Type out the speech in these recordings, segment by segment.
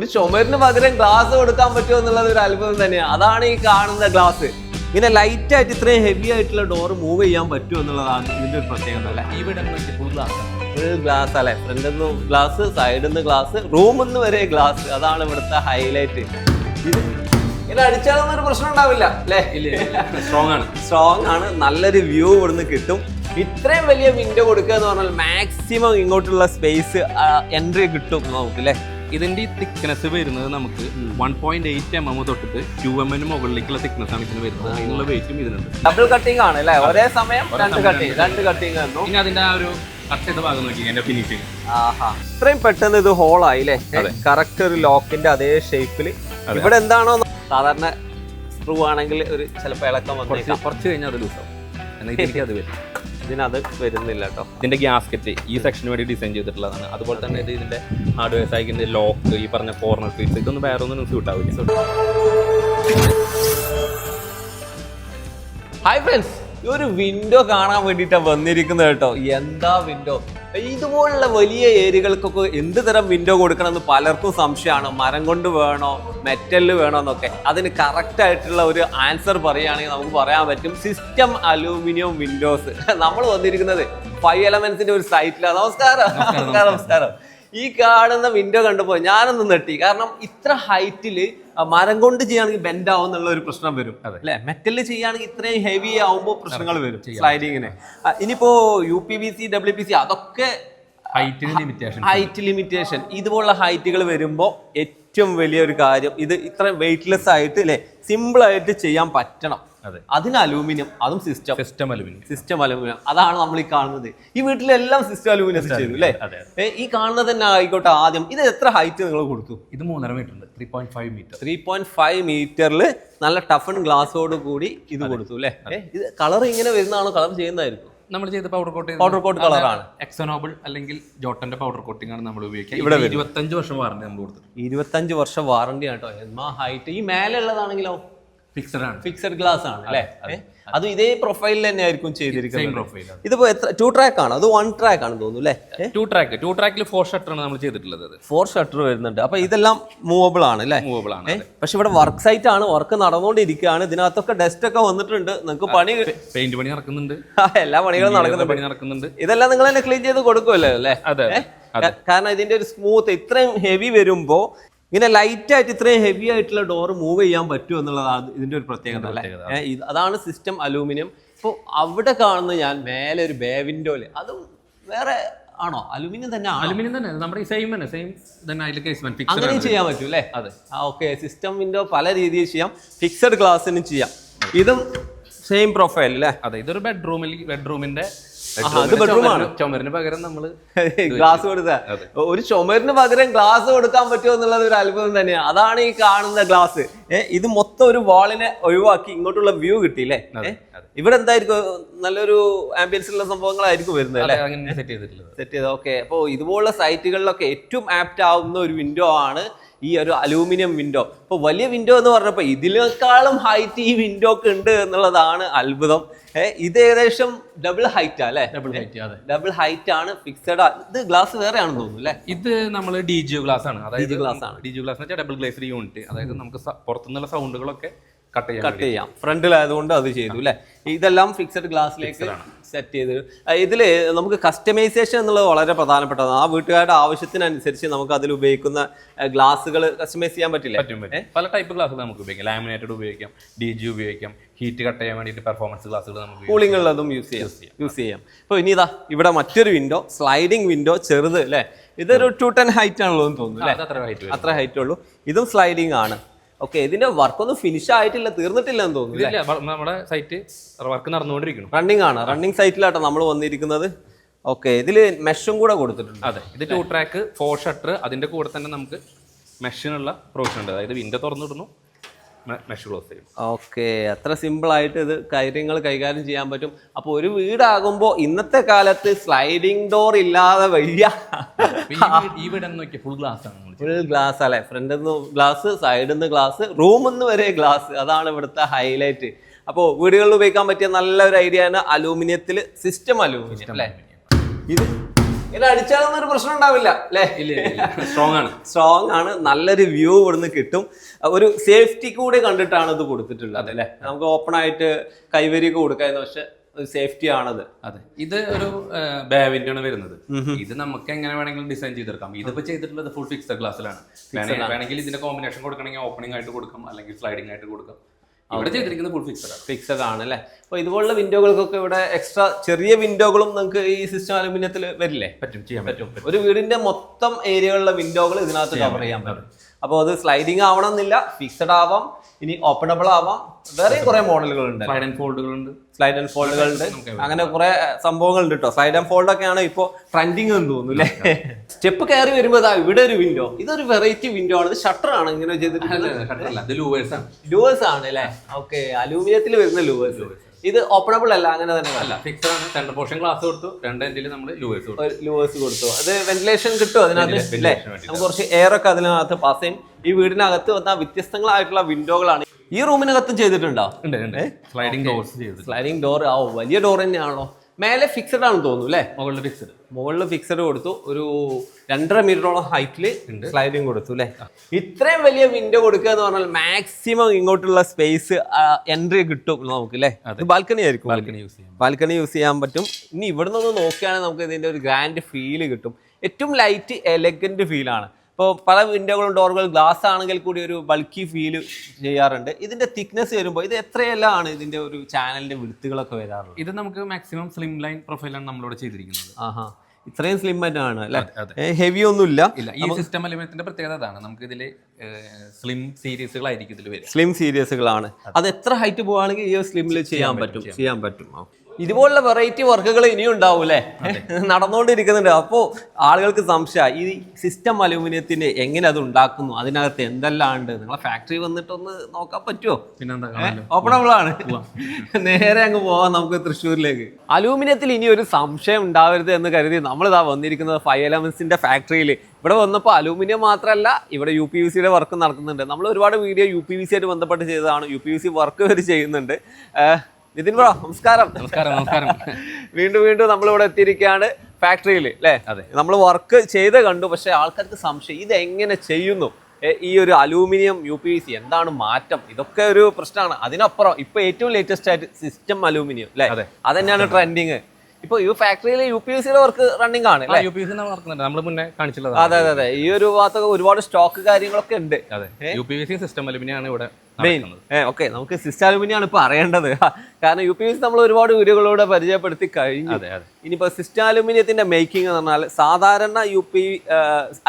ഒരു ചുമരിന് പകരം ഗ്ലാസ് കൊടുക്കാൻ പറ്റുമോ എന്നുള്ളത് ഒരു അത്ഭുതം തന്നെയാണ്. അതാണ് ഈ കാണുന്ന ഗ്ലാസ്. ഇങ്ങനെ ലൈറ്റ് ആയിട്ട് ഇത്രയും ഹെവി ആയിട്ടുള്ള ഡോർ മൂവ് ചെയ്യാൻ പറ്റുമോ എന്നുള്ളതാണ് ഇതിന്റെ ഒരു പ്രത്യേകത. അല്ലെ, ഇവിടെ ഫുൾ ഗ്ലാസ് അല്ലെ, ഫ്രണ്ടിൽ നിന്ന് ഗ്ലാസ്, സൈഡിൽ നിന്ന് ഗ്ലാസ്, റൂമിൽ നിന്ന് വരെ ഗ്ലാസ്. അതാണ് ഇവിടുത്തെ ഹൈലൈറ്റ്. ഇങ്ങനെ അടിച്ചാലൊന്നും പ്രശ്നം ഉണ്ടാവില്ല അല്ലേ? സ്ട്രോങ് ആണ്. നല്ലൊരു വ്യൂ ഇവിടുന്ന് കിട്ടും. ഇത്രയും വലിയ വിൻഡോ കൊടുക്കുക എന്ന് പറഞ്ഞാൽ മാക്സിമം ഇങ്ങോട്ടുള്ള സ്പേസ് എൻട്രി കിട്ടും നമുക്ക് അല്ലേ. ഇതിന്റെ ഈ തിക്നെസ് വരുന്നത് നമുക്ക് 1.8 mm തൊട്ടിട്ട് 2 mm മുകളിലേക്കുള്ള തിക്നെസ് ആണ് ഇതിന് വരുന്നത്. അതിനുള്ള വെയിറ്റും ഇതിനുണ്ട്. ഡബിൾ കട്ടിംഗ് ആണ് അല്ലേ? ഒരേ സമയം രണ്ട് കട്ടിംഗ് തന്നു. ഇനി അതിന്റെ ആ ഒരു കട്ട് ചെയ്ത ഭാഗം നോക്കി എന്റെ ഫിനിഷിംഗ്. ഇത്രയും പെട്ടെന്ന് ഇത് ഹോളായി അല്ലേ? കറക്റ്റ് ഒരു ലോക്കിന്റെ അതേ ഷേപ്പില്. ഇവിടെ എന്താണോ സാധാരണ സ്ക്രൂ ആണെങ്കിൽ ഒരു ചിലപ്പോൾ ഇളക്കം വന്നേക്കാം. കുറച്ച് കഴിഞ്ഞാൽ അത് ലൂസാവും. അത് വരും. ഇതിനത് വരുന്നില്ല കേട്ടോ. ഇതിന്റെ ഗ്യാസ്കറ്റ് ഈ സെക്ഷന് വേണ്ടി ഡിസൈൻ ചെയ്തിട്ടുള്ളതാണ്. അതുപോലെ തന്നെ ഇത് ഇതിന്റെ ഹാർഡ്വെയർ സൈക്കിന്റെ ലോക്ക്, ഈ പറഞ്ഞ കോർണർ ഫീറ്റ്സ്, ഇതൊന്നും വേറെ ഒന്നും സ്യൂട്ട് ആവില്ല. ഹായ് ഫ്രണ്ട്സ്, ഈ ഒരു വിൻഡോ കാണാൻ വേണ്ടിയിട്ടാണ് വന്നിരിക്കുന്നത് കേട്ടോ. എന്താ വിൻഡോ! ഇതുപോലുള്ള വലിയ ഏരിയകൾക്കൊക്കെ എന്ത് തരം വിൻഡോ കൊടുക്കണമെന്ന് പലർക്കും സംശയമാണ്. മരം കൊണ്ട് വേണോ, മെറ്റലിൽ വേണോ എന്നൊക്കെ. അതിന് കറക്റ്റ് ആയിട്ടുള്ള ഒരു ആൻസർ പറയുകയാണെങ്കിൽ നമുക്ക് പറയാൻ പറ്റും സിസ്റ്റം അലൂമിനിയം വിൻഡോസ്. നമ്മൾ വന്നിരിക്കുന്നത് 5 എലമെന്റ്സിന്റെ ഒരു സൈറ്റിലാണ്. നമസ്കാരം. ഈ കാണുന്ന വിൻഡോ കണ്ടപ്പോൾ ഞാനൊന്ന് നെട്ടി. കാരണം ഇത്ര ഹൈറ്റില് മരം കൊണ്ട് ചെയ്യുകയാണെങ്കിൽ ബെൻഡ് ആവും എന്നുള്ള ഒരു പ്രശ്നം വരും അല്ലെ. മെറ്റലിൽ ചെയ്യുകയാണെങ്കിൽ ഇത്രയും ഹെവി ആവുമ്പോൾ പ്രശ്നങ്ങൾ വരും സ്ലൈഡിങ്ങിന്. ഇനിയിപ്പോ UPVC, WPC അതൊക്കെ ഹൈറ്റ് ലിമിറ്റേഷൻ. ഇതുപോലുള്ള ഹൈറ്റുകൾ വരുമ്പോൾ ഏറ്റവും വലിയൊരു കാര്യം ഇത് ഇത്രയും വെയിറ്റ്ലെസ് ആയിട്ട് അല്ലെ, സിമ്പിൾ ആയിട്ട് ചെയ്യാൻ പറ്റണം. അതിന് അലൂമിനിയം, അതും സിസ്റ്റം അലൂമിനിയം. അതാണ് നമ്മൾ ഈ കാണുന്നത്. ഈ വീട്ടിലെല്ലാം സിസ്റ്റം അലൂമിനിയം ചെയ്തു അല്ലേ? ഈ കാണുന്നത് തന്നെ ആയിക്കോട്ടെ. ആദ്യം ഇത് എത്ര ഹൈറ്റ് നിങ്ങൾ കൊടുത്തു? ഇത് 3.5 മീറ്റർ ഉണ്ട്. 3.5 മീറ്ററിൽ നല്ല ടഫൺ ഗ്ലാസോട് കൂടി ഇത് കൊടുത്തു അല്ലേ? ഇത് കളർ ഇങ്ങനെ വരുന്നതാണോ? കളർ ചെയ്യുന്നതായിരിക്കും. നമ്മൾ ചെയ്ത പൗഡർ കോട്ട് കളറാണ്. എക്സോനോബിൾ അല്ലെങ്കിൽ ജോട്ടന്റെ പൗഡർ കോട്ടിംഗ് ആണ് നമ്മൾ ഉപയോഗിക്കുക. ഇവിടെ 25 വർഷം വാറണ്ടി നമ്മൾ കൊടുത്തു. 25 വർഷം വാറണ്ടി ആട്ടോ. എന്നാ ഹൈറ്റ്. ഈ മേലെ ഉള്ളതാണെങ്കിലോ ഫിക്സഡ് ഗ്ലാസ് ആണ് അല്ലേ? അത് ഇതേ പ്രൊഫൈലിൽ തന്നെ ആയിരിക്കും ചെയ്തിരിക്കുന്നത്. ഇതിപ്പോ എത്ര 2 ട്രാക്ക് ആണ്? അത് 1 ട്രാക്ക് ആണ് തോന്നുന്നു അല്ലേ? 2 ട്രാക്കിൽ 4 ഷട്ടർ ആണ് നമ്മൾ ചെയ്തിട്ടുള്ളത്. 4 ഷട്ടർ വരുന്നുണ്ട്. അപ്പൊ ഇതെല്ലാം മൂവബിൾ ആണ് അല്ലേ? പക്ഷെ ഇവിടെ വർക്ക് സൈറ്റ് ആണ്, വർക്ക് നടന്നുകൊണ്ടിരിക്കുകയാണ്. ഇതിനകത്തൊക്കെ ഡസ്റ്റ് ഒക്കെ വന്നിട്ടുണ്ട്. നിങ്ങൾക്ക് പെയിന്റ് പണി നടക്കുന്നുണ്ട്. എല്ലാ പണികളും നടക്കുന്നുണ്ട്. ഇതെല്ലാം നിങ്ങൾ തന്നെ ക്ലീൻ ചെയ്ത് കൊടുക്കുമല്ലോ അല്ലേ? കാരണം ഇതിന്റെ ഒരു സ്മൂത്ത് ഇത്രയും ഹെവി വരുമ്പോ ഇങ്ങനെ ലൈറ്റ് ആയിട്ട് ഇത്രയും ഹെവി ആയിട്ടുള്ള ഡോർ മൂവ് ചെയ്യാൻ പറ്റും എന്നുള്ളതാണ് ഇതിന്റെ ഒരു പ്രത്യേകത അല്ലേ? അതാണ് സിസ്റ്റം അലൂമിനിയം. ഇപ്പോൾ അവിടെ കാണുന്ന ഞാൻ മേലെ ഒരു ബേ വിൻഡോയില്, അതും വേറെ ആണോ? അലൂമിനിയം തന്നെ നമ്മുടെ അങ്ങനെ ചെയ്യാൻ പറ്റും അല്ലേ? അതെ. ഓക്കെ. സിസ്റ്റം വിൻഡോ പല രീതിയിൽ ചെയ്യാം. ഫിക്സഡ് ഗ്ലാസ്സിനും ചെയ്യാം. ഇതും സെയിം പ്രൊഫൈൽ അല്ലേ? അതെ. ഇതൊരു ബെഡ്റൂമിന്റെ ചുമരിന് പകരം നമ്മള് ഗ്ലാസ് കൊടുത്ത. ഒരു ചുമരിന് പകരം ഗ്ലാസ് കൊടുക്കാൻ പറ്റുമോ എന്നുള്ളത് ഒരു അത്ഭുതം തന്നെയാണ്. അതാണ് ഈ കാണുന്ന ഗ്ലാസ്. ഇത് മൊത്തം ഒരു വാളിനെ ഒഴിവാക്കി ഇങ്ങോട്ടുള്ള വ്യൂ കിട്ടിയില്ലേ? ഇവിടെ എന്തായിരിക്കും നല്ലൊരു ആംബിയൻസ് ഉള്ള സംഭവങ്ങളായിരിക്കും വരുന്നത് അല്ലേ? സെറ്റ് ചെയ്ത്. ഓക്കെ. അപ്പോൾ ഇതുപോലുള്ള സൈറ്റുകളിലൊക്കെ ഏറ്റവും ആപ്റ്റ് ആവുന്ന ഒരു വിൻഡോ ആണ് ഈ ഒരു അലൂമിനിയം വിൻഡോ. ഇപ്പോൾ വലിയ വിൻഡോ എന്ന് പറഞ്ഞപ്പോൾ ഇതിനേക്കാളും ഹൈറ്റ് ഈ വിൻഡോക്ക് ഉണ്ട് എന്നുള്ളതാണ് അത്ഭുതം. ഇത് ഏകദേശം ഡബിൾ ഹൈറ്റ് അല്ലേ? ഡബിൾ ഹൈറ്റ് ആണ്. ഫിക്സഡ്. ഇത് ഗ്ലാസ് വേറെ ആണെന്ന് തോന്നുന്നു അല്ലേ? ഇത് നമ്മൾ DGU ഗ്ലാസ് ആണ്. അതായത് DGU ഗ്ലാസ് എന്ന് വെച്ചാൽ ഡബിൾ ഗ്ലേസ്ഡ് യൂണിറ്റ്. അതായത് നമുക്ക് പുറത്തുനിന്നുള്ള സൗണ്ടുകളൊക്കെ കട്ട് ചെയ്യാം. ഫ്രണ്ടിലായതുകൊണ്ട് അത് ചെയ്തു അല്ലേ? ഇതെല്ലാം ഫിക്സഡ് ഗ്ലാസ്സിലേക്ക് സെറ്റ് ചെയ്ത്. ഇതിൽ നമുക്ക് കസ്റ്റമൈസേഷൻ എന്നുള്ളത് വളരെ പ്രധാനപ്പെട്ടതാണ്. ആ വീട്ടുകാരുടെ ആവശ്യത്തിനനുസരിച്ച് നമുക്ക് അതിൽ ഉപയോഗിക്കുന്ന ഗ്ലാസുകൾ കസ്റ്റമൈസ് ചെയ്യാൻ പറ്റില്ല. പല ടൈപ്പ് ഗ്ലാസുകൾ നമുക്ക് ഉപയോഗിക്കാം. ലാമിനേറ്റഡ് ഉപയോഗിക്കാം, DGU ഉപയോഗിക്കാം, ഹീറ്റ് കട്ട് ചെയ്യാൻ വേണ്ടിയിട്ട് പെർഫോമൻസ് ഗ്ലാസുകൾ നമുക്ക് കൂളിംഗ് ഉള്ളതും യൂസ് ചെയ്യാം. അപ്പോൾ ഇനി ഇതാ ഇവിടെ മറ്റൊരു വിൻഡോ, സ്ലൈഡിംഗ് വിൻഡോ, ചെറുത് അല്ലേ? ഇതൊരു 210 ഹൈറ്റ് ആണല്ലോ എന്ന് തോന്നുന്നു. അത്ര ഹൈറ്റ് ഉള്ളൂ. ഇതും സ്ലൈഡിംഗ് ആണ്. ഓക്കെ. ഇതിന്റെ വർക്കൊന്നും ഫിനിഷ് ആയിട്ടില്ല, തീർന്നിട്ടില്ല എന്ന് തോന്നുന്നു. നമ്മുടെ സൈറ്റ് വർക്ക് നടന്നുകൊണ്ടിരിക്കുന്നു. റണ്ണിംഗ് ആണ്. റണ്ണിംഗ് സൈറ്റിലാട്ടോ നമ്മൾ വന്നിരിക്കുന്നത്. ഓക്കെ. ഇതില് മെഷും കൂടെ കൊടുത്തിട്ടുണ്ട്. അതെ. ഇത് 2 ട്രാക്ക് 4 ഷട്ടർ. അതിന്റെ കൂടെ തന്നെ നമുക്ക് മെഷിനുള്ള പ്രൊവിഷൻ ഉണ്ട്. അതായത് വിൻഡോ തുറന്നിടുന്നു, മെഷ് ക്ലോസ് ചെയ്യും. ഓക്കെ. അത്ര സിമ്പിൾ ആയിട്ട് ഇത് കാര്യങ്ങൾ കൈകാര്യം ചെയ്യാൻ പറ്റും. അപ്പോൾ ഒരു വീടാകുമ്പോൾ ഇന്നത്തെ കാലത്ത് സ്ലൈഡിംഗ് ഡോർ ഇല്ലാതെ വയ്യ. ഈ വീട് നോക്കിയാൽ ഫുൾ ഗ്ലാസ് ആണ്. ഫുൾ ഗ്ലാസ് അല്ലെ? ഫ്രണ്ടിൽ നിന്ന് ഗ്ലാസ്, സൈഡിൽ നിന്ന് ഗ്ലാസ്, റൂമിൽ നിന്ന് വരെ ഗ്ലാസ്. അതാണ് ഇവിടുത്തെ ഹൈലൈറ്റ്. അപ്പോൾ വീടുകളിൽ ഉപയോഗിക്കാൻ പറ്റിയ നല്ലൊരു ഐഡിയ ആണ് അലൂമിനിയത്തിൽ സിസ്റ്റം അലൂമിനിയം അല്ലേ? ഇത് ഇങ്ങനെ അടിച്ചാലൊന്നും ഒരു പ്രശ്നം ഉണ്ടാവില്ല അല്ലേ? സ്ട്രോങ് ആണ്, സ്ട്രോങ് ആണ്. നല്ലൊരു വ്യൂ ഇവിടുന്ന് കിട്ടും. ഒരു സേഫ്റ്റി കൂടെ കണ്ടിട്ടാണ് ഇത് കൊടുത്തിട്ടുള്ളത് അല്ലേ? നമുക്ക് ഓപ്പൺ ആയിട്ട് കൈവരിയൊക്കെ കൊടുക്കായിരുന്നു, പക്ഷെ സേഫ്റ്റി ആണത്. അതെ, ഇത് ഒരു ബേ വിൻഡോ ആണ് വരുന്നത്. ഇത് നമുക്ക് എങ്ങനെ വേണമെങ്കിലും ഡിസൈൻ ചെയ്തെടുക്കാം. ഇതിപ്പോ ചെയ്തിട്ടുള്ളത് ഫുൾ ഫിക്സഡ് ഗ്ലാസ്സിലാണ്. വേണമെങ്കിൽ ഇതിന്റെ കോമ്പിനേഷൻ കൊടുക്കണമെങ്കിൽ ഓപ്പണിംഗ് ആയിട്ട് കൊടുക്കാം, അല്ലെങ്കിൽ സ്ലൈഡിംഗ് ആയിട്ട് കൊടുക്കാം. ഇവിടെ ചെയ്തിരിക്കുന്നത് ഫുൾ ഫിക്സഡ് ആണ് അല്ലേ? അപ്പൊ ഇതുപോലുള്ള വിൻഡോകൾക്കൊക്കെ ഇവിടെ എക്സ്ട്രാ ചെറിയ വിൻഡോകളും നമുക്ക് ഈ സിസ്റ്റം അലുമിനിയത്തിൽ വരില്ലേ? പറ്റും, ചെയ്യാൻ പറ്റും. ഒരു വീടിന്റെ മൊത്തം ഏരിയകളിലെ വിൻഡോകൾ ഇതിനകത്ത് കവർ ചെയ്യാൻ പറ്റും. അപ്പോൾ അത് സ്ലൈഡിങ് ആവണമെന്നില്ല, ഫിക്സഡ് ആവാം, ഇനി ഓപ്പണബിൾ ആവാം. വേറെയും കുറെ മോഡലുകൾ ഉണ്ട്. സ്ലൈഡ് ആൻഡ് ഫോൾഡുകളുണ്ട്, സ്ലൈഡ് ആൻഡ് ഫോൾഡുകളുണ്ട്, അങ്ങനെ കുറെ സംഭവങ്ങളുണ്ട് കേട്ടോ. സ്ലൈഡ് ആൻഡ് ഫോൾഡ് ഒക്കെയാണ് ഇപ്പോൾ ട്രെൻഡിങ് എന്ന് തോന്നുന്നു അല്ലേ? സ്റ്റെപ്പ് കയറി വരുമ്പോൾ ഇവിടെ ഒരു വിൻഡോ, ഇതൊരു വെറൈറ്റി വിൻഡോ ആണ്. ഇത് ഷട്ടർ ആണ് ഇങ്ങനെ ചെയ്തിട്ടുള്ളത്. ലൂവേഴ്സ് ആണ് അല്ലേ? ഓക്കെ, അലൂമിനിയത്തിൽ വരുന്ന ലൂവേഴ്സ്. ഇത് ഓപ്പണബിൾ അല്ല, അങ്ങനെ തന്നെ അല്ല, ഫിക്സഡ് ആണ്. സെന്റർ പോർഷൻ ഗ്ലാസ് കൊടുത്തു, രണ്ട് എൻഡിൽ നമ്മൾ ലൂവേഴ്സ് കൊടുത്തു. അത് വെന്റിലേഷൻ കിട്ടും അതിനകത്ത് അല്ലേ? നമുക്ക് കുറച്ച് എയർ ഒക്കെ അതിനകത്ത് പാസ് ചെയ്യും. ഈ വീടിനകത്ത് വന്ന വ്യത്യസ്തങ്ങളായിട്ടുള്ള വിൻഡോകളാണ്. ഈ റൂമിനകത്തും ചെയ്തിട്ടുണ്ടോ? Sliding door. ആ, വലിയ ഡോർ തന്നെയാണോ? മേലെ ഫിക്സഡ് ആണെന്ന് തോന്നുന്നു അല്ലേ? മുകളിൽ ഫിക്സഡ് കൊടുത്തു. ഒരു 2.5 മീറ്ററോളം ഹൈറ്റിൽ സ്ലൈഡിങ് കൊടുത്തു അല്ലേ? ഇത്രയും വലിയ വിൻഡോ കൊടുക്കുക എന്ന് പറഞ്ഞാൽ മാക്സിമം ഇങ്ങോട്ടുള്ള സ്പേസ് എൻട്രി കിട്ടും നമുക്ക് അല്ലേ? ബാൽക്കണി ആയിരിക്കും. ബാൽക്കണി യൂസ് ചെയ്യാൻ പറ്റും. ഇനി ഇവിടുന്ന് ഒന്ന് നോക്കുകയാണെങ്കിൽ നമുക്ക് ഇതിന്റെ ഒരു ഗ്രാൻഡ് ഫീല് കിട്ടും. ഏറ്റവും ലൈറ്റ് എലഗന്റ് ഫീലാണ്. ഇപ്പോൾ പല വിൻഡോകളും ഡോറുകളും ഗ്ലാസ് ആണെങ്കിൽ കൂടി ഒരു ബൾക്കി ഫീൽ ചെയ്യാറുണ്ട്. ഇതിന്റെ തിക്നെസ് വരുമ്പോൾ ഇത് എത്രയെല്ലാം ആണ് ഇതിന്റെ ഒരു ചാനലിന്റെ വിടുത്തുകളൊക്കെ വരാറുള്ളത്? ഇത് നമുക്ക് മാക്സിമം സ്ലിം ലൈൻ പ്രൊഫൈലാണ് നമ്മളിവിടെ ചെയ്തിരിക്കുന്നത്. ആഹാ, ഇത്രയും സ്ലിം ആയിട്ടാണ് അല്ലേ? ഹെവി ഒന്നും ഇല്ല. ഈ സിസ്റ്റം എലിമെന്റിന്റെ പ്രത്യേകത അതാണ്. നമുക്ക് ഇതിൽ സ്ലിം സീരീസുകളായിരിക്കും ഇതിൽ വരും. സ്ലിം സീരീസുകളാണ്. അത് എത്ര ഹൈറ്റ് പോവുകയാണെങ്കിൽ ഈ സ്ലിമിൽ ചെയ്യാൻ പറ്റും. ഇതുപോലുള്ള വെറൈറ്റി വർക്കുകൾ ഇനിയും ഉണ്ടാവും അല്ലേ? നടന്നുകൊണ്ടിരിക്കുന്നുണ്ട്. അപ്പോൾ ആളുകൾക്ക് സംശയം, ഈ സിസ്റ്റം അലൂമിനിയത്തിന്റെ എങ്ങനെ അത് ഉണ്ടാക്കുന്നു, അതിനകത്ത് എന്തെല്ലാം ഉണ്ട്? നിങ്ങളെ ഫാക്ടറി വന്നിട്ടൊന്ന് നോക്കാൻ പറ്റുമോ? ഓപ്പണബിൾ ആണ്. നേരെ അങ്ങ് പോവാം നമുക്ക് തൃശ്ശൂരിലേക്ക്. അലൂമിനിയത്തിൽ ഇനി ഒരു സംശയം ഉണ്ടാവരുത് എന്ന് കരുതി നമ്മളിതാ വന്നിരിക്കുന്നത് 5 Elements ഫാക്ടറിയിൽ. ഇവിടെ വന്നപ്പോൾ അലൂമിനിയം മാത്രമല്ല, ഇവിടെ UPVCയുടെ വർക്ക് നടക്കുന്നുണ്ട്. നമ്മൾ ഒരുപാട് വീഡിയോ UPVC ആയിട്ട് ബന്ധപ്പെട്ട് ചെയ്തതാണ്. UPVC വർക്ക് വരെ ചെയ്യുന്നുണ്ട്. നിതിൻ ബ്രോ, നമസ്കാരം. വീണ്ടും നമ്മളിവിടെ എത്തിയിരിക്കുകയാണ് ഫാക്ടറിയിൽ അല്ലേ? നമ്മൾ വർക്ക് ചെയ്ത് കണ്ടു. പക്ഷെ ആൾക്കാർക്ക് സംശയം, ഇത് എങ്ങനെ ചെയ്യുന്നു? ഈ ഒരു അലൂമിനിയം UPVC എന്താണ് മാറ്റം? ഇതൊക്കെ ഒരു പ്രശ്നമാണ്. അതിനപ്പുറം ഇപ്പൊ ഏറ്റവും ലേറ്റസ്റ്റ് ആയിട്ട് സിസ്റ്റം അലൂമിനിയം അല്ലേ? അതന്നെയാണ് ട്രെൻഡിങ്. ഇപ്പൊ ഈ ഫാക്ടറിയിൽ UPVCയുടെ വർക്ക് റണ്ണിംഗ് ആണ്. അതെ, ഈ ഒരു ഭാഗത്തൊക്കെ ഒരുപാട് സ്റ്റോക്ക് കാര്യങ്ങളൊക്കെ ഉണ്ട്. UPVC സിസ്റ്റം അലൂമിനിയം ആണ് ഇവിടെ മെയിൻ. ഓക്കെ, നമുക്ക് സിസ്റ്റം അലൂമിനിയം ആണ് ഇപ്പൊ അറിയേണ്ടത്. കാരണം UPVC നമ്മൾ ഒരുപാട് വീഡിയോകളിലൂടെ പരിചയപ്പെടുത്തി കഴിഞ്ഞു. ഇനിയിപ്പോ സിസ്റ്റം അലൂമിനിയത്തിന്റെ മേക്കിംഗ് എന്ന് പറഞ്ഞാൽ സാധാരണ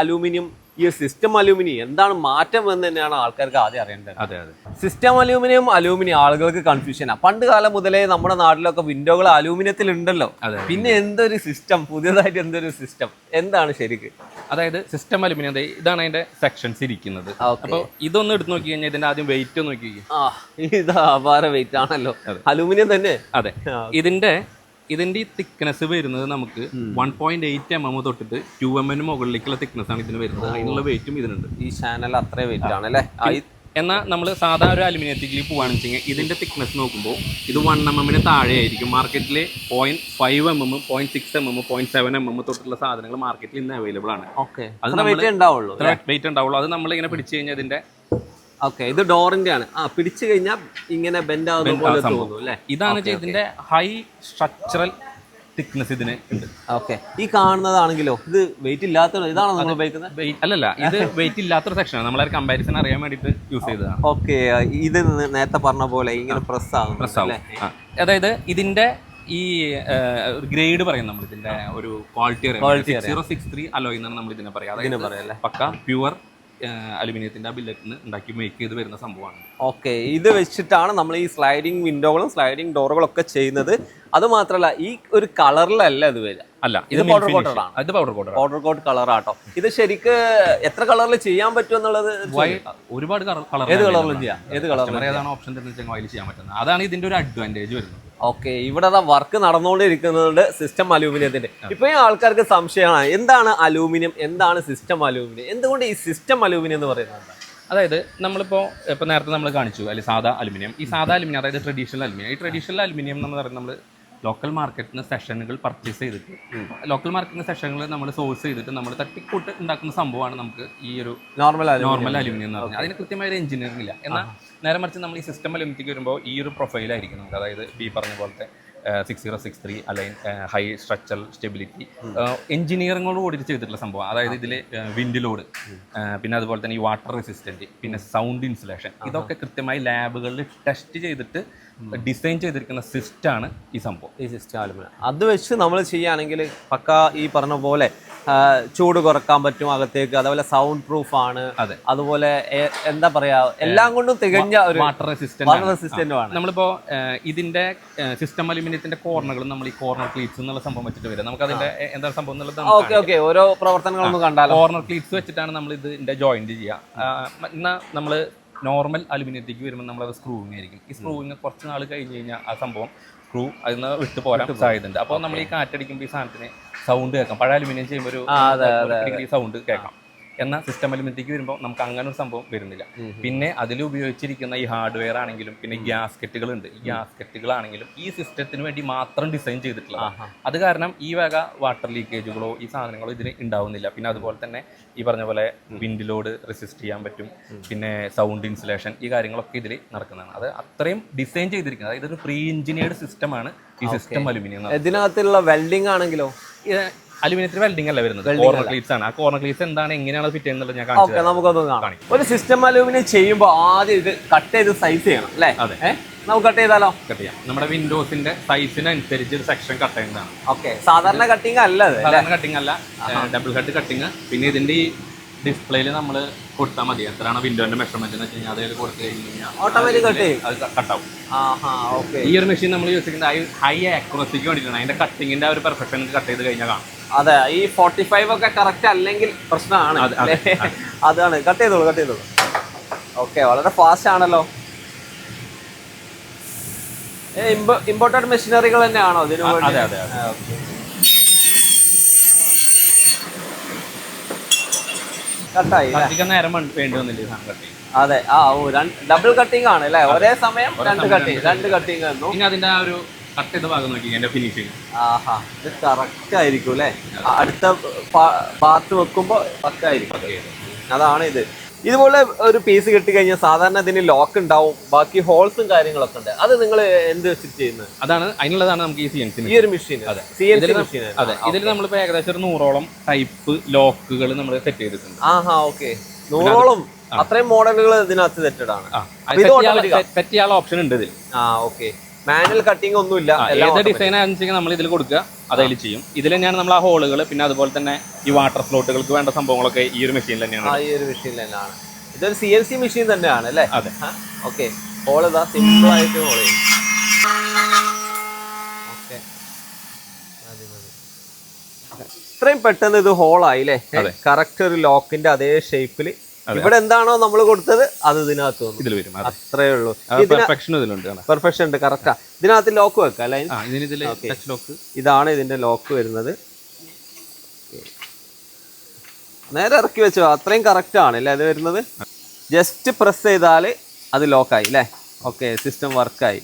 അലൂമിനിയം ഈ സിസ്റ്റം അലൂമിനിയം എന്താണ് മാറ്റം എന്ന് തന്നെയാണ് ആൾക്കാർക്ക് ആദ്യം അറിയേണ്ടത്. സിസ്റ്റം അലൂമിനിയം ആളുകൾക്ക് കൺഫ്യൂഷനാണ്. പണ്ട് കാലം മുതലേ നമ്മുടെ നാട്ടിലൊക്കെ വിൻഡോകൾ അലൂമിനിയത്തിൽ ഉണ്ടല്ലോ. പിന്നെ എന്തൊരു സിസ്റ്റം, പുതിയതായിട്ട് എന്തൊരു സിസ്റ്റം, എന്താണ് ശരിക്കും? അതായത് സിസ്റ്റം അലൂമിനിയം, ഇതാണ് അതിന്റെ സെക്ഷൻസ് ഇരിക്കുന്നത്. അപ്പൊ ഇതൊന്ന് എടുത്ത് നോക്കി കഴിഞ്ഞാൽ ഇതിന്റെ ആദ്യം വെയിറ്റ് ഒന്ന് നോക്കി. ഇത് അപാര വെയിറ്റ് ആണല്ലോ, അലൂമിനിയം തന്നെ. അതെ, ഇതിന്റെ ഈ തിക്നെസ് വരുന്നത് നമുക്ക് 1.8 mm തൊട്ടിട്ട് 2 mm മുകളിലേക്കുള്ള തിക്നെസ് ആണ് ഇതിന് വരുന്നത്. അതിനുള്ള വെയിറ്റും ഇതിനുണ്ട്. ഈ ചാനൽ അത്ര വെയിറ്റ് ആണല്ലേ? എന്നാൽ നമ്മൾ സാധാരണ ഒരു അലുമിനിയത്തിലേക്ക് പോകുകയാണെന്ന് വെച്ച് കഴിഞ്ഞാൽ ഇതിന്റെ തിക്നെസ് നോക്കുമ്പോൾ ഇത് 1 mm താഴെ ആയിരിക്കും. മാർക്കറ്റിൽ 0.5 mm, 0.6 mm, 0.7 mm തൊട്ടുള്ള സാധനങ്ങൾ മാർക്കറ്റിൽ ഇന്ന് അവൈലബിൾ ആണ്. അത് വെയിറ്റ് ഉണ്ടാവുള്ളൂ. അത് നമ്മളിങ്ങനെ പിടിച്ചു കഴിഞ്ഞാൽ ഇതിന്റെ ഇത് ഡോറിന്റെ ആണ്. പിടിച്ചു കഴിഞ്ഞാൽ ഇങ്ങനെ ബെൻഡ് ആവുന്ന പോലെ തോന്നുന്നു അല്ലേ? ഇതാണ് ഇതിന്റെ ഹൈ സ്ട്രക്ചറൽ തിക്നെസ് ഇതിന് ഉണ്ട്. ഓക്കെ, ഈ കാണുന്നതാണെങ്കിലോ ഇത് വെയിറ്റ് ഇല്ലാത്ത ഇതാണോ നമ്മൾ ഉപയോഗിക്കുന്നത്? അല്ലല്ല, ഇത് വെയിറ്റ് ഇല്ലാത്തൊരു സെക്ഷനാണ്. നമ്മളൊരു കമ്പാരിസൺ അറിയാൻ വേണ്ടിയിട്ട് യൂസ് ചെയ്തതാണ്. ഓക്കെ, ഇത് നേരത്തെ പറഞ്ഞ പോലെ ഇങ്ങനെ പ്രസ് ആവും. അതായത് ഇതിന്റെ ഈ ഗ്രേഡ് പറയും നമ്മൾ, ഇതിന്റെ ഒരു ക്വാളിറ്റി 6063 അലോയ് എന്നാണ് നമ്മൾ ഇതിനെ പറയാം. പക്ക പ്യുവർ അലുമിനിയത്തിന്റെ ആ ബില്ലറ്റിന് ഉണ്ടാക്കി മേക്ക് ചെയ്ത് വരുന്ന സംഭവമാണ്. ഓക്കെ, ഇത് വെച്ചിട്ടാണ് നമ്മൾ ഈ സ്ലൈഡിംഗ് വിൻഡോകളും സ്ലൈഡിംഗ് ഡോറുകളും ഒക്കെ ചെയ്യുന്നത്. അത് മാത്രമല്ല, ഈ ഒരു കളറിലല്ല ഇത് വരിക. അല്ല, ഇത് പൗഡർ കോട്ട് കളറാട്ടോ. ഇത് ശരിക്ക് എത്ര കളറിൽ ചെയ്യാൻ പറ്റും എന്നുള്ളത്? ഒരുപാട് കളർ. ഏത് കളറിലും ചെയ്യാം. ഏതാണ് ഓപ്ഷൻ തരുന്നത് ചെയ്യാൻ പറ്റുന്നത്. അതാണ് ഇതിന്റെ ഒരു അഡ്വാൻറ്റേജ് വരുന്നത്. ഓക്കെ, ഇവിടെ വർക്ക് നടന്നുകൊണ്ടിരിക്കുന്നുണ്ട് സിസ്റ്റം അലൂമിനിയത്തിന്റെ. ഇപ്പൊ ഈ ആൾക്കാർക്ക് സംശയമാണ്, എന്താണ് അലൂമിനിയം, എന്താണ് സിസ്റ്റം അലൂമിനിയം, എന്തുകൊണ്ട് ഈ സിസ്റ്റം അലൂമിനിയം എന്ന് പറയുന്നത്? അതായത് നമ്മളിപ്പോൾ നേരത്തെ നമ്മൾ കാണിച്ചു അല്ലെങ്കിൽ സാധാ അലുമിനിയം. ഈ സാധാ അലുമിനിയം, അതായത് ട്രഡീഷണൽ അലുമിനിയം. ഈ ട്രഡീഷണൽ അലുമിനിയം എന്ന് പറയുന്നത് നമ്മൾ ലോക്കൽ മാർക്കറ്റിൽ നിന്ന് സെഷനുകൾ പർച്ചേസ് ചെയ്തിട്ട് ലോക്കൽ മാർക്കറ്റിൽ സെഷനുകൾ നമ്മൾ സോഴ്സ് ചെയ്തിട്ട് നമ്മൾ തട്ടിക്കൂട്ട് ഉണ്ടാക്കുന്ന സംഭവമാണ് നമുക്ക് ഈ ഒരു നോർമൽ അലുമിനിയം എന്ന് പറഞ്ഞാൽ. അതിന് കൃത്യമായ ഒരു എഞ്ചിനീയറിംഗ് ഇല്ല. എന്നാൽ നേരെ മറിച്ച് നമ്മൾ ഈ സിസ്റ്റം അലുമിനിയത്തിലേക്ക് വരുമ്പോൾ ഈ ഒരു പ്രൊഫൈലായിരിക്കും നമുക്ക്. അതായത് ഈ പറഞ്ഞ പോലത്തെ 6063 അലൈൻ ഹൈ സ്ട്രക്ചറൽ സ്റ്റെബിലിറ്റി എഞ്ചിനീയറിംഗോട് കൂടി ചെയ്തിട്ടുള്ള സംഭവം. അതായത് ഇതിൽ വിൻഡ് ലോഡ്, പിന്നെ അതുപോലെ തന്നെ ഈ വാട്ടർ റെസിസ്റ്റൻറ്റ്, പിന്നെ സൗണ്ട് ഇൻസുലേഷൻ, ഇതൊക്കെ കൃത്യമായി ലാബുകളിൽ ടെസ്റ്റ് ചെയ്തിട്ട് ഡിസൈൻ ചെയ്തിരിക്കുന്ന സിസ്റ്റമാണ് ഈ സംഭവം. ഈ സിസ്റ്റം അലുമിനിയം അത് വെച്ച് നമ്മൾ ചെയ്യുകയാണെങ്കിൽ പക്ക ഈ പറഞ്ഞ പോലെ ചൂട് കുറക്കാൻ പറ്റും അകത്തേക്ക്. അതുപോലെ സൗണ്ട് പ്രൂഫ് ആണ്. അതുപോലെ എന്താ പറയാ, എല്ലാം കൊണ്ടും തികഞ്ഞ ഒരു വാട്ടർ റെസിസ്റ്റന്റ് ആണ്. നമ്മളിപ്പോ ഇതിന്റെ സിസ്റ്റം അലുമിനിയത്തിന്റെ കോർണറുകൾ നമ്മൾ ഈ കോർണർ ക്ലീറ്റ്സ് എന്നുള്ള സംഭവം വെച്ചിട്ട് വരും. നമുക്ക് അതിന്റെ എന്താ സംഭവം എന്നുള്ളത് ഓരോ പ്രവർത്തനങ്ങളൊന്നും കണ്ടാലോ. കോർണർ ക്ലീറ്റ്സ് വെച്ചിട്ടാണ് നമ്മൾ ഇതിന്റെ ജോയിന്റ് ചെയ്യുക. എന്നാൽ നമ്മൾ നോർമൽ അലുമിനിയത്തേക്ക് വരുമ്പോൾ നമ്മളത് സ്ക്രൂവിങ് ആയിരിക്കും. ഈ സ്ക്രൂവിങ് കുറച്ച് നാൾ കഴിഞ്ഞ് കഴിഞ്ഞാൽ ആ സംഭവം സ്ക്രൂ അതിൽ നിന്ന് വിട്ടു പോരാൻ സാധ്യതയുണ്ട്. അപ്പോൾ നമ്മൾ ഈ കാറ്റടിക്കുമ്പോൾ ഈ സാധനത്തിന് സൗണ്ട് കേൾക്കാം. പഴയ അലുമിനിയം ചെയ്യുമ്പോൾ ഒരു സൗണ്ട് കേൾക്കാം. എന്നാൽ സിസ്റ്റം അലുമിനിയത്തേക്ക് വരുമ്പോൾ നമുക്ക് അങ്ങനെ ഒരു സംഭവം വരുന്നില്ല. പിന്നെ അതിൽ ഉപയോഗിച്ചിരിക്കുന്ന ഈ ഹാർഡ്വെയർ ആണെങ്കിലും പിന്നെ ഗ്യാസ്കെറ്റുകൾ ഉണ്ട്. ഈ ഗ്യാസ്കെറ്റുകളാണെങ്കിലും ഈ സിസ്റ്റത്തിന് വേണ്ടി മാത്രം ഡിസൈൻ ചെയ്തിട്ടുള്ളതാണ്. അത് കാരണം ഈ വക വാട്ടർ ലീക്കേജുകളോ ഈ സാധനങ്ങളോ ഇതിന് ഉണ്ടാവുന്നില്ല. പിന്നെ അതുപോലെ തന്നെ ഈ പറഞ്ഞ പോലെ വിൻഡ് ലോഡ് റെസിസ്റ്റ് ചെയ്യാൻ പറ്റും. പിന്നെ സൗണ്ട് ഇൻസുലേഷൻ, ഈ കാര്യങ്ങളൊക്കെ ഇതിൽ നടക്കുന്നതാണ്. അത് അത്രയും ഡിസൈൻ ചെയ്തിരിക്കുന്നത്. അതായത് ഒരു പ്രീ എഞ്ചിനീയർഡ് സിസ്റ്റമാണ് ഈ സിസ്റ്റം അലുമിനിയം. ഇതിനകത്തുള്ള വെൽഡിംഗ് ആണെങ്കിലോ അലുമിനിയത്തിൽ വെൽഡിംഗ് അല്ല വരുന്നത്, കോർണർ ക്ലീറ്റ്സ് ആണ്. ആ കോർണർ ക്ലീറ്റ്സ് എന്താണ്, എങ്ങനെയാണ് ഫിറ്റ് ചെയ്യുന്നത് ഞാൻ കാണിച്ചു. നമുക്കൊന്ന് കാണാം. ഒരു സിസ്റ്റം അലുമിനിയം ചെയ്യുമ്പോൾ ആദ്യം ഇത് കട്ട് ചെയ്ത് സൈസ് ചെയ്യണം അല്ലേ? അതെ, നമുക്ക് കട്ട് ചെയ്താലോ? കട്ട് ചെയ്യാം. നമ്മുടെ വിൻഡോസിന്റെ സൈസിനനുസരിച്ച് ഒരു സെക്ഷൻ കട്ട് ചെയ്യുന്നതാണ്. ഓക്കെ, സാധാരണ കട്ടിങ് അല്ല, സാധാരണ കട്ടിങ് അല്ല, ഡബിൾ ഹെഡ് കട്ടിങ്. പിന്നെ ഇതിന്റെ ഈ ഡിസ്പ്ലേയിൽ നമ്മൾ കൊടുത്താൽ മതി എത്രയാണ് വിൻഡോന്റെ മെഷർമെന്റ് എന്ന് വെച്ച് കഴിഞ്ഞാൽ അതിൽ കൊടുത്തു കഴിഞ്ഞാൽ ഓട്ടോമാറ്റിക് കട്ട് ചെയ്യും, അത് കട്ടാവും. ഈ ഒരു മെഷീൻ നമ്മൾ യൂസ് ചെയ്യുന്നത് ഹൈ ആക്യുറസിക്ക് വേണ്ടിയിട്ടാണ്. അതിന്റെ കട്ടിങ്ങിന്റെ ആ ഒരു പെർഫെക്ഷൻ കട്ട് ചെയ്ത് കഴിഞ്ഞാൽ കാണാം. അതെ, ഈ 45 ഒക്കെ കറക്റ്റ് അല്ലെങ്കിൽ പ്രശ്നമാണ്. അതാണ്. കട്ട് ചെയ്തോളൂ. ഓക്കെ, വളരെ ഫാസ്റ്റ് ആണല്ലോ. ഇമ്പോർട്ടഡ് മെഷീനറികൾ തന്നെയാണോ ഇതിനു വേണ്ടി? അതെ അതെ. കട്ടായി, അധികം നേരം വേണ്ടി വന്നില്ല സാധനം കട്ട് ചെയ്യും. അതെ, ഡബിൾ കട്ടിങ് ആണ് അല്ലേ? ഒരേ സമയം രണ്ട് കട്ടിങ് തന്നു. ഇനി അതിന്റെ ആ ഒരു കട്ട് ചെയ്ത ഭാഗം നോക്കി എന്റെ ഫിനിഷിങ്. ഇത് കറക്റ്റ് ആയിരിക്കും അല്ലേ? അടുത്ത പാർട്ട് വെക്കുമ്പോ പക്കായിരിക്കും. അതാണ് ഇത്. ഇതുപോലെ ഒരു പീസ് കിട്ടിക്കഴിഞ്ഞാൽ സാധാരണ ഇതിന് ലോക്ക് ഉണ്ടാവും, ബാക്കി ഹോൾസും കാര്യങ്ങളൊക്കെ ഉണ്ട്. അത് നിങ്ങൾ എന്ത് വെച്ചിട്ട് ചെയ്യുന്നത്? അതാണ് അതിനുള്ളതാണ് നമുക്ക് ഈ CNC ഈ ഒരു മെഷീൻ. അതെ, CNC മെഷീൻ. അതെ, ഇതിൽ നമ്മളിപ്പോ ഏകദേശം ഒരു 100ഓളം ടൈപ്പ് ലോക്കുകൾ നമ്മൾ സെറ്റ് ചെയ്തിട്ടുണ്ട്. ഓക്കെ, 100ഓളം. അത്രയും മോഡലുകൾ ഇതിനകത്ത് സെറ്റഡ് ആണ്. സെറ്റ് ചെയ്യാനുള്ള ഓപ്ഷൻ ഉണ്ട് ഇതിൽ. ഓക്കെ, മാനുവൽ കട്ടിങ് ഒന്നുമില്ല. ഏത് ഡിസൈൻ ആണെന്ന് നമ്മൾ ഇതിൽ കൊടുക്കുക, അതിൽ ചെയ്യും. ഇതിൽ തന്നെയാണ് നമ്മൾ ആ ഹോളുകൾ, പിന്നെ അതുപോലെ തന്നെ ഈ വാട്ടർ സ്ലോട്ടുകൾക്ക് വേണ്ട സംഭവങ്ങളൊക്കെ ഈ ഒരു മെഷീനിൽ തന്നെയാണ്. ഈ ഒരു മെഷീനിൽ തന്നെയാണ്. ഇതൊരു CNC മെഷീൻ തന്നെയാണ് അല്ലേ? അതെ. ഓക്കെ, ഹോൾ ഇതാ സിമ്പിൾ ആയിട്ട് ഹോൾ ചെയ്യും. ഓക്കെ, ഇത്രയും പെട്ടെന്ന് ഇത് ഹോളായി അല്ലേ? കറക്റ്റ് ഒരു ലോക്കിന്റെ അതേ ഷേപ്പിൽ. ഇവിടെ എന്താണോ നമ്മൾ കൊടുത്തത് അത് ഇതിനകത്ത് ഇതിൽ വരും. അത്രേ ഉള്ളൂ. പെർഫെക്ഷൻ ഉണ്ട്, കറക്റ്റാ. ഇതിനകത്ത് ലോക്ക് വെക്കാം അല്ലേ? ഇതാണ് ഇതിന്റെ ലോക്ക് വരുന്നത്. നേരെ ഇറക്കി വെച്ചോ, അത്രയും കറക്റ്റ് ആണ് അല്ലേ അത് വരുന്നത്? ജസ്റ്റ് പ്രസ് ചെയ്താൽ അത് ലോക്കായി അല്ലേ? ഓക്കെ, സിസ്റ്റം വർക്കായി.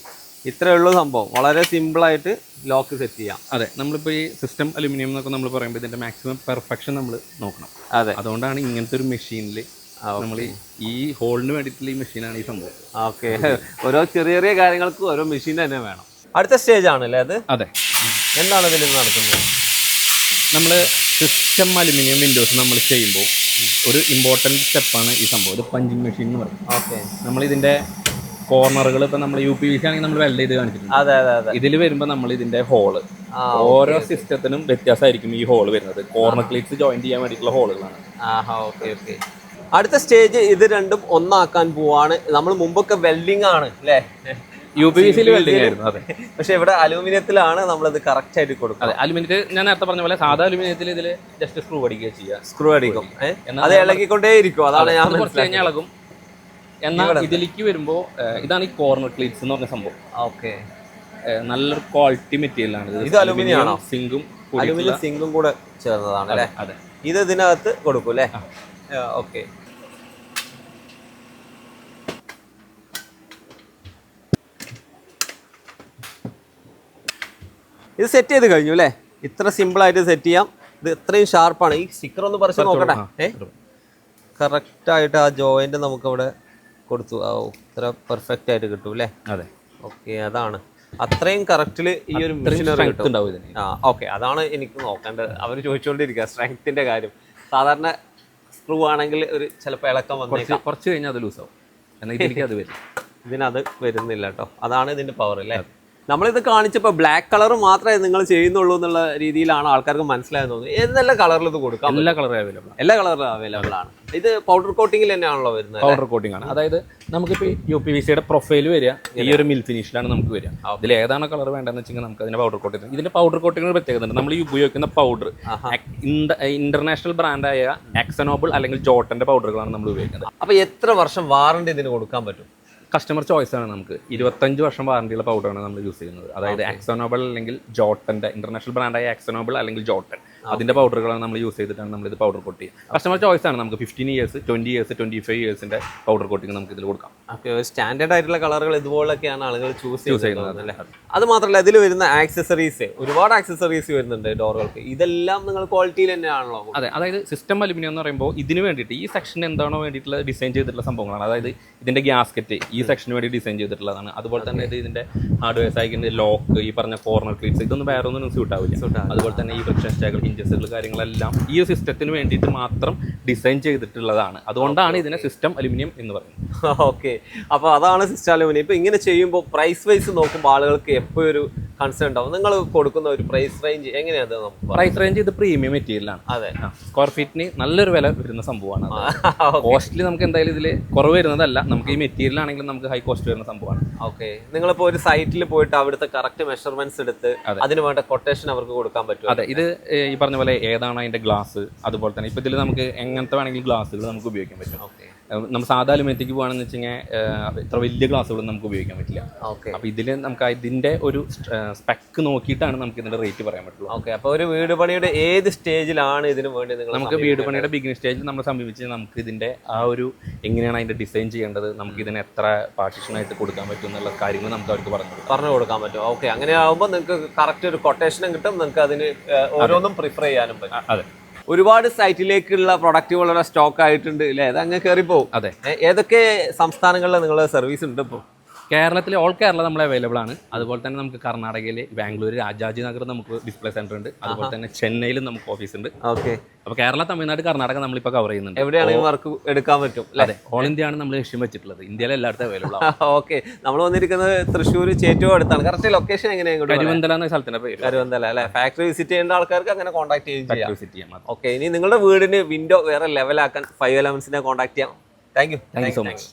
ഇത്രയേ ഉള്ളൂ സംഭവം. വളരെ സിമ്പിളായിട്ട് ലോക്ക് സെറ്റ് ചെയ്യാം. അതെ, നമ്മളിപ്പോൾ ഈ സിസ്റ്റം അലുമിനിയം എന്നൊക്കെ നമ്മൾ പറയുമ്പോൾ ഇതിന്റെ മാക്സിമം പെർഫെക്ഷൻ നമ്മൾ നോക്കണം. അതെ, അതുകൊണ്ടാണ് ഇങ്ങനത്തെ ഒരു മെഷീനിൽ നമ്മൾ ഈ ഹോളിന് വേണ്ടിയിട്ടുള്ള ഈ മെഷീനാണ് ഈ സംഭവം. ഓക്കെ, ഓരോ ചെറിയ കാര്യങ്ങൾക്ക് ഓരോ മെഷീൻ തന്നെ വേണം. അടുത്ത സ്റ്റേജ് ആണല്ലേ അത്? അതെ. എന്താണ് ഇതിൽ നടക്കുന്നത്? നമ്മൾ സിസ്റ്റം അലുമിനിയം വിൻഡോസ് നമ്മൾ ചെയ്യുമ്പോൾ ഒരു ഇമ്പോർട്ടൻറ്റ് സ്റ്റെപ്പാണ് ഈ സംഭവം. ഇത് പഞ്ചിങ് മെഷീൻ എന്ന് പറയും. ഓക്കെ, നമ്മളിതിൻ്റെ കോർണറുകൾ ഇപ്പം നമ്മൾ UPVC ആണെങ്കിൽ നമ്മൾ വെൽഡ് ചെയ്ത് കാണിച്ചിട്ടുണ്ട്. അതെ അതെ അതെ. ഇതിൽ വരുമ്പോൾ നമ്മൾ ഇതിൻ്റെ ഹോള് ഓരോ സിസ്റ്റത്തിനും വ്യത്യാസമായിരിക്കും ഈ ഹോള് വരുന്നത്. കോർണർ ക്ലീറ്റ്സ് ജോയിൻ ചെയ്യാൻ വേണ്ടിയിട്ടുള്ള ഹോളുകളാണ്. Okay okay. അടുത്ത സ്റ്റേജ് ഇത് രണ്ടും ഒന്നാക്കാൻ പോവാണ്. നമ്മൾ മുമ്പൊക്കെ വെൽഡിംഗ് ആണ് അല്ലേ? UPVC വെൽഡിംഗ് ആയിരുന്നു. അതെ, പക്ഷെ ഇവിടെ അലൂമിനിയത്തിലാണ് നമ്മളത് കറക്റ്റ് ആയിട്ട് കൊടുക്കുന്നത്. അതെ, അലുമിനിയത്തിൽ ഞാൻ നേരത്തെ പറഞ്ഞ പോലെ സാധാ അലുമിനിയത്തിൽ ഇതിൽ ജസ്റ്റ് സ്ക്രൂ അടിക്കുക ചെയ്യുക. സ്ക്രൂ അടിക്കും, അത് ഇളകിക്കൊണ്ടേ ഇരിക്കും. അതാണ് ഞാൻ കുറച്ച് കഴിഞ്ഞാൽ ഇളകും. എന്നാൽ ഇതിലേക്ക് വരുമ്പോൾ ഇതാണ് ഈ കോർണർ ക്ലീറ്റ്സ് എന്ന് പറഞ്ഞ സംഭവം. ഓക്കെ, നല്ലൊരു ക്വാളിറ്റി മെറ്റീരിയൽ ആണ്. ഇത് അലുമിനിയം ആണോ? അലുമിനിയം സിങ്കും കൂടെ ചേർന്നതാണ് അല്ലേ? അതെ, ഇത് ഇതിനകത്ത് കൊടുക്കും അല്ലേ? ഓക്കെ. ഇത് സെറ്റ് ചെയ്ത് കഴിഞ്ഞു അല്ലേ? ഇത്ര സിമ്പിൾ ആയിട്ട് സെറ്റ് ചെയ്യാം. ഇത് ഇത്രയും ഷാർപ്പാണ്. ഈ സ്റ്റിക്കർ ഒന്ന് പറിച്ച് നോക്കട്ടെ. കറക്റ്റായിട്ട് ആ ജോയിന്റ് നമുക്കവിടെ കൊടുത്തു. ഇത്ര പെർഫെക്റ്റ് ആയിട്ട് കിട്ടും അല്ലേ? അതെ. ഓക്കെ, അതാണ് അത്രയും കറക്റ്റില് ഈ ഒരു മെഷീനറി കിട്ടും. ഓക്കെ, അതാണ് എനിക്ക് നോക്കേണ്ടത്. അവർ ചോദിച്ചുകൊണ്ടിരിക്കുക സ്ട്രെങ്ത്തിന്റെ കാര്യം. സാധാരണ സ്ക്രൂ ആണെങ്കിൽ ഒരു ചിലപ്പോൾ ഇളക്കം വന്നേക്കാം, കുറച്ച് കഴിഞ്ഞാൽ അത് ലൂസാവും. എന്നാൽ ഇതിനത് വരും, ഇതിനത് വരുന്നില്ല കേട്ടോ. അതാണ് ഇതിന്റെ പവർ അല്ലേ? നമ്മളിത് കാണിച്ചപ്പോൾ ബ്ലാക്ക് കളർ മാത്രമേ നിങ്ങൾ ചെയ്യുന്നുള്ളൂ എന്നുള്ള രീതിയിലാണ് ആൾക്കാർക്ക് മനസ്സിലായെന്ന് തോന്നുന്നു. ഏതെല്ലാം കളറിൽ ഇത് കൊടുക്കാം? എല്ലാ കളറും അവൈലബിൾ, എല്ലാ കളറും അവൈലബിൾ ആണ്. ഇത് പൗഡർ കോട്ടിങ്ങിൽ തന്നെയാണല്ലോ വരുന്നത്? പൗഡർ കോട്ടിംഗ് ആണ്. അതായത് നമുക്കിപ്പോൾ UPVCയുടെ പ്രൊഫൈൽ വരിക ഈ ഒരു മിൽ ഫിനിഷിലാണ് നമുക്ക് വരിക. ഇതിൽ ഏതാണ് കളർ വേണ്ടതെന്ന് വെച്ചാൽ നമുക്ക് അതിന്റെ പൗഡർ കോട്ടിങ്. ഇതിന്റെ പൗഡർ കോട്ടിങ്ങിന് പ്രത്യേകത ഉണ്ട്. നമ്മൾ ഈ ഉപയോഗിക്കുന്ന പൗഡർ ഇന്റർനാഷണൽ ബ്രാൻഡായ ആക്സനോബിൾ അല്ലെങ്കിൽ ജോട്ടന്റെ പൗഡറുകളാണ് നമ്മൾ ഉപയോഗിക്കുന്നത്. അപ്പോൾ എത്ര വർഷം വാറണ്ടി ഇതിന് കൊടുക്കാൻ പറ്റും? കസ്റ്റമർ ചോയ്സ് ആണ്. നമുക്ക് 25 വർഷം വാറണ്ടിയുള്ള പൗഡറാണ് നമ്മൾ യൂസ് ചെയ്യുന്നത്. അതായത് ആക്സോനോബിൾ അല്ലെങ്കിൽ ജോട്ടന്റെ ഇന്റർനാഷണൽ ബ്രാൻഡായ ആക്സോനോബിൾ അല്ലെങ്കിൽ ജോട്ടൻ അതിന്റെ പൗഡറുകളാണ് നമ്മൾ യൂസ് ചെയ്തിട്ടാണ് നമ്മൾ ഇത് പൗഡർ കോട്ട് ചെയ്യുക. കസ്റ്റമർ ചോയ്സ് ആണ്. നമുക്ക് 15 ഇയേഴ്സ്, 20 ഇയേഴ്സ്, 25 ഇയേഴ്സിന്റെ പൗഡർ കോട്ടിങ് നമുക്ക് ഇതിൽ കൊടുക്കാം. ഓക്കെ, സ്റ്റാൻഡേർഡ് ആയിട്ടുള്ള കളറുകൾ ഇതുപോലൊക്കെയാണ് ആളുകൾ ചൂസ് ചെയ്യുന്നത് അല്ലേ? അത് മാത്രമല്ല ഇതിൽ വരുന്ന ആക്സസറീസ്, ഒരുപാട് ആക്സസറീസ് വരുന്നുണ്ട് ഡോറുകൾക്ക്. ഇതെല്ലാം നിങ്ങൾ ക്വാളിറ്റിയിൽ തന്നെയാണല്ലോ? അതെ. അതായത് സിസ്റ്റം അലുമിനിയം എന്ന് പറയുമ്പോൾ ഇതിന് വേണ്ടിയിട്ട് ഈ സെക്ഷൻ എന്താണോ വേണ്ടിയിട്ടുള്ള ഡിസൈൻ ചെയ്തിട്ടുള്ള സംഭവങ്ങളാണ്. അതായത് ഇതിന്റെ ഗ്യാസ്കറ്റ് ഈ സെക്ഷന് വേണ്ടി ഡിസൈൻ ചെയ്തിട്ടുള്ളതാണ്. അതുപോലെ തന്നെ ഇതിന്റെ ഹാർഡ്വെയർ സൈക്കിളിന്റെ ലോക്ക്, ഈ പറഞ്ഞ കോർണർ ക്ലീറ്റ്സ്, ഇതൊന്നും വേറെ ഒന്നും സ്യൂട്ട് ആവില്ല. അതുപോലെ തന്നെ ഈ ഫ്രിക്ഷൻ സ്റ്റാഗുകൾ, ഹിഞ്ചസുകൾ, കാര്യങ്ങളെല്ലാം ഈ ഒരു സിസ്റ്റത്തിന് വേണ്ടിയിട്ട് മാത്രം ഡിസൈൻ ചെയ്തിട്ടുള്ളതാണ്. അതുകൊണ്ടാണ് ഇതിനെ സിസ്റ്റം അലുമിനിയം എന്ന് പറയുന്നത്. ഓക്കെ, അപ്പോൾ അതാണ് സിസ്റ്റം അലുമിനിയം. ഇപ്പൊ ഇങ്ങനെ ചെയ്യുമ്പോൾ പ്രൈസ് വൈസ് നോക്കുമ്പോൾ ആളുകൾക്ക് എപ്പോഴും ഒരു കൺസേൺ ഉണ്ടാവും. നിങ്ങൾ കൊടുക്കുന്ന ഒരു പ്രൈസ് റേഞ്ച് എങ്ങനെയാണ്? പ്രൈസ് റേഞ്ച് ഇത് പ്രീമിയം മെറ്റീരിയലാണ്. അതെ, സ്ക്വയർ ഫീറ്റിന് നല്ലൊരു വില വരുന്ന സംഭവമാണ്. കോസ്റ്റ്ലി നമുക്ക് എന്തായാലും ഇതിൽ കുറവ് വരുന്നതല്ല. നമുക്ക് ഈ മെറ്റീരിയൽ ആണെങ്കിലും നമുക്ക് ഹൈ കോസ്റ്റ് വരുന്ന സംഭവമാണ്. ഓക്കെ, നിങ്ങളിപ്പോൾ ഒരു സൈറ്റിൽ പോയിട്ട് അവിടുത്തെ കറക്റ്റ് മെഷർമെന്റ്സ് എടുത്ത് അതിന് വേണ്ട കൊട്ടേഷൻ അവർക്ക് കൊടുക്കാൻ പറ്റും? അതെ. ഇത് ഈ പറഞ്ഞ പോലെ ഏതാണ് അതിന്റെ ഗ്ലാസ്, അതുപോലെ തന്നെ ഇപ്പൊ ഇതിൽ നമുക്ക് എങ്ങനത്തെ വേണമെങ്കിൽ ഗ്ലാസുകൾ നമുക്ക് ഉപയോഗിക്കാൻ പറ്റും. ഓക്കെ, നമ്മൾ സാധാ അലുമിനിയത്തേക്ക് പോകുകയാണെന്ന് വെച്ച് കഴിഞ്ഞാൽ ഇത്ര വലിയ ഗ്ലാസ്സുകളൊന്നും നമുക്ക് ഉപയോഗിക്കാൻ പറ്റില്ല. ഓക്കെ, അപ്പോൾ ഇതിൽ നമുക്ക് ഇതിന്റെ ഒരു സ്പെക്ക് നോക്കിയിട്ടാണ് നമുക്ക് ഇതിന്റെ റേറ്റ് പറയാൻ പറ്റുള്ളൂ. ഓക്കെ, അപ്പോൾ ഒരു വീട് പണിയുടെ ഏത് സ്റ്റേജിലാണ് ഇതിന് വേണ്ടി നിങ്ങൾ? നമുക്ക് വീട് പണിയുടെ ബിഗിനിങ് സ്റ്റേജിൽ നമ്മൾ സമീപിച്ച് നമുക്ക് ഇതിന്റെ ആ ഒരു എങ്ങനെയാണ് അതിന്റെ ഡിസൈൻ ചെയ്യേണ്ടത്, നമുക്ക് ഇതിന് എത്ര പാർട്ടീഷനായിട്ട് കൊടുക്കാൻ പറ്റും എന്നുള്ള കാര്യങ്ങൾ നമുക്ക് അവർക്ക് പറഞ്ഞു കൊടുക്കാൻ പറ്റും. ഓക്കെ, അങ്ങനെ ആകുമ്പോൾ നിങ്ങൾക്ക് കറക്റ്റ് ഒരു കൊട്ടേഷനും കിട്ടും, നിങ്ങൾക്ക് അതിന് ഓരോന്നും പ്രിഫർ ചെയ്യാനും പറ്റും. അതെ. ഒരുപാട് സൈറ്റിലേക്കുള്ള പ്രൊഡക്റ്റുകളുടെ സ്റ്റോക്ക് ആയിട്ടുണ്ട് അല്ലേ? അത് അങ്ങ് കയറിപ്പോവും. അതെ. ഏതൊക്കെ സംസ്ഥാനങ്ങളിൽ നിങ്ങളുടെ സർവീസ് ഉണ്ട് ഇപ്പോൾ? കേരളത്തിൽ ഓൾ കേരള നമ്മൾ അവൈലബിൾ ആണ്. അതുപോലെ തന്നെ നമുക്ക് കർണാടകയിൽ ബാംഗ്ലൂർ രാജാജി നഗർ നമുക്ക് ഡിസ്പ്ലേ സെന്റർ ഉണ്ട്. അതുപോലെ തന്നെ ചെന്നൈയിലും നമുക്ക് ഓഫീസ് ഉണ്ട്. ഓക്കെ, അപ്പോൾ കേരള, തമിഴ്നാട്, കർണാടക നമ്മളിപ്പോൾ കവർ ചെയ്യുന്നുണ്ട്. എവിടെയാണെങ്കിൽ വർക്ക് എടുക്കാൻ പറ്റും അല്ലേ? ഓൾ ഇന്ത്യ ആണ് നമ്മൾ ലക്ഷ്യം വെച്ചിട്ടുള്ളത്. ഇന്ത്യയിലെ എല്ലായിടത്തും അവൈലബിൾ ആണ്. ഓക്കെ, നമ്മൾ വന്നിരിക്കുന്നത് തൃശ്ശൂർ ചേറ്റുവ അടുത്താണ്. കറക്റ്റ് ലൊക്കേഷൻ എങ്ങനെയാണ്? കരുവന്തല എന്ന സ്ഥലത്തിന്റെ പേര്. കരുവന്തല അല്ലേ? ഫാക്ടറി വിസിറ്റ് ചെയ്യേണ്ട ആൾക്കാർക്ക് അങ്ങനെ കോൺടാക്ട് വിസിറ്റ് ചെയ്യാം. ഓക്കെ, ഇനി നിങ്ങളുടെ വീടിന് വിൻഡോ വേറെ ലെവലാക്കാൻ 5 Elements കോൺടാക്ട് ചെയ്യാം. Thank you so much.